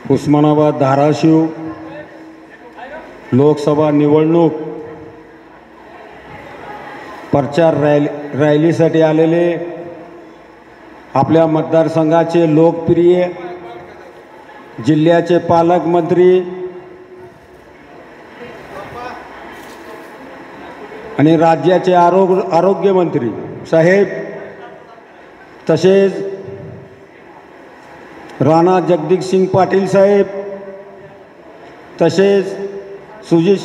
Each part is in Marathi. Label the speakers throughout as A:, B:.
A: उस्मानाबाद धाराशिव लोकसभा निवडणूक प्रचार रॅलीसाठी आलेले आपल्या मतदारसंघाचे लोकप्रिय जिल्ह्याचे पालकमंत्री आणि राज्याचे आरोग्यमंत्री साहेब, तसेच राणा जगदीशसिंग पाटील साहेब, तसेच सुजीत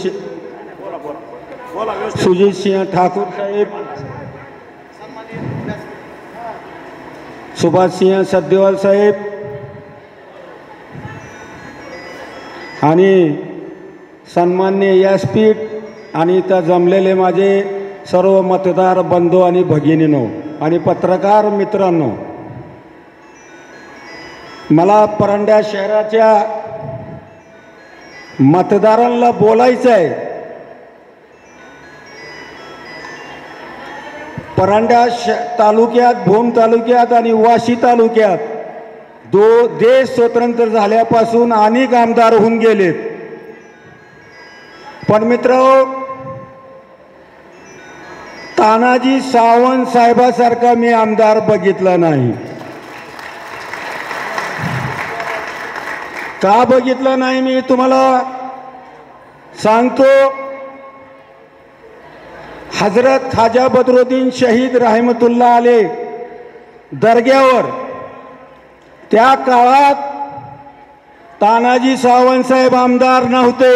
A: सिंह ठाकूर साहेब, सुभाष सिंह सदेवाल साहेब आणि सन्माननीय व्यासपीठ आणि इथं जमलेले माझे सर्व मतदार बंधू आणि भगिनींनो आणि पत्रकार मित्रांनो, मला परंड्या शहराच्या मतदारांना बोलायचं आहे। परंड्या तालुक्यात, भूम तालुक्यात आणि वाशी तालुक्यात देश स्वतंत्र झाल्यापासून अनेक आमदार होऊन गेलेत, पण मित्रांनो तानाजी सावंत साहेबासारखा मी आमदार बघितला नाही। का बघितलं नाही मी तुम्हाला सांगतो। हजरत ख्वाजा बदरुद्दीन शहीद रहमतुल्लाह अलैह दर्ग्यावर त्या काळात तानाजी सावंत साहेब आमदार नव्हते।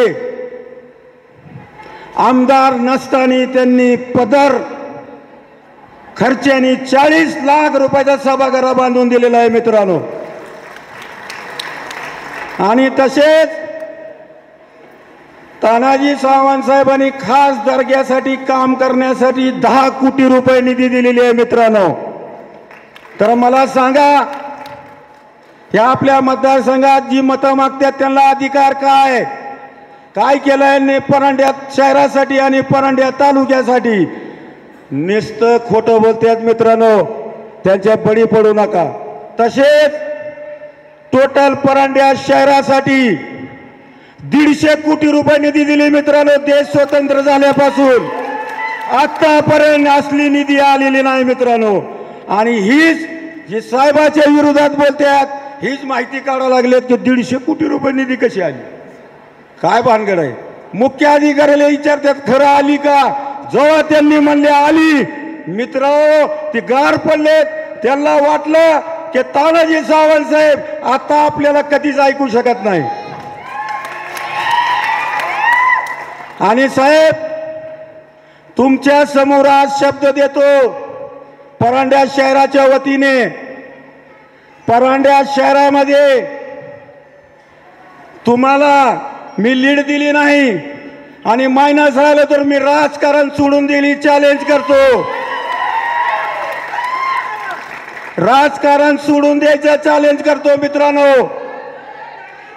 A: आमदार नसताना त्यांनी पदर खर्चाने 40 लाख रुपयाचा सभागृह बांधून दिलेला आहे मित्रांनो। आणि तसेच तानाजी सावंत साहेबांनी खास दर्ग्यासाठी काम करण्यासाठी 10 कोटी रुपये निधी दिलेली आहे मित्रांनो। तर मला सांगा, या आपल्या मतदारसंघात जी मतं मागतात त्यांना अधिकार काय केलंय परंड्या शहरासाठी आणि परंड्या तालुक्यासाठी? नुसतं खोटं बोलतात मित्रांनो, त्यांच्या बळी पडू नका। तसेच टोटल परंड्या शहरासाठी 150 कोटी रुपये निधी दिली मित्रांनो। देश स्वतंत्र झाल्यापासून आतापर्यंत असली निधी आलेली नाही मित्रांनो। आणि हीच जी साहेबाच्या विरोधात बोलतात, हीच माहिती काढायला लागलेत की 150 कोटी रुपये निधी कशी आली, काय भानगड आहे? मुख्य अधिकाऱ्याला विचारतात खरं आली का? जेव्हा त्यांनी म्हणले आली, मित्र ती गार पडलेत। त्यांना वाटलं की तानाजी सावंत साहेब आता आपल्याला कधीच ऐकू शकत नाही। आणि साहेब तुमच्या समोर आज शब्द देतो परंड्या शहराच्या वतीने, परंड्या शहरामध्ये तुम्हाला मी लीड दिली नाही आणि मायनस झालं तर मी राजकारण सोडून दिली, चॅलेंज करतो। राजकारण सोडून द्यायचं चॅलेंज करतो मित्रांनो।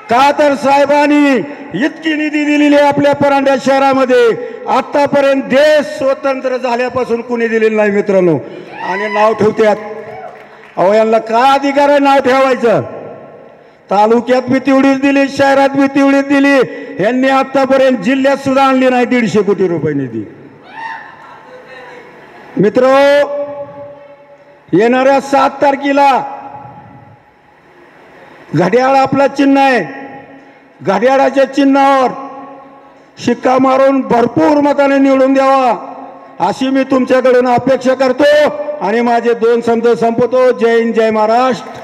A: का तर साहेबांनी इतकी निधी दिलेली आपल्या परंड्या शहरामध्ये आतापर्यंत देश स्वतंत्र झाल्यापासून कुणी दिलेलं नाही मित्रांनो। आणि नाव ठेवतात, अहो यांना काय अधिकार आहे नाव ठेवायचं? तालुक्यात बी तेवढीच दिली, शहरात बी तेवढीच दिली, यांनी आतापर्यंत जिल्ह्यात सुद्धा आणली नाही 150 कोटी रुपये निधी। मित्र येणाऱ्या 7 तारखेला घड्याळ आपला चिन्ह आहे, घड्याळाच्या चिन्हावर शिक्का मारून भरपूर मताने निवडून द्यावा अशी मी तुमच्याकडून अपेक्षा करतो। आणि माझे 2 शब्द संपवतो। जय हिंद, जय महाराष्ट्र।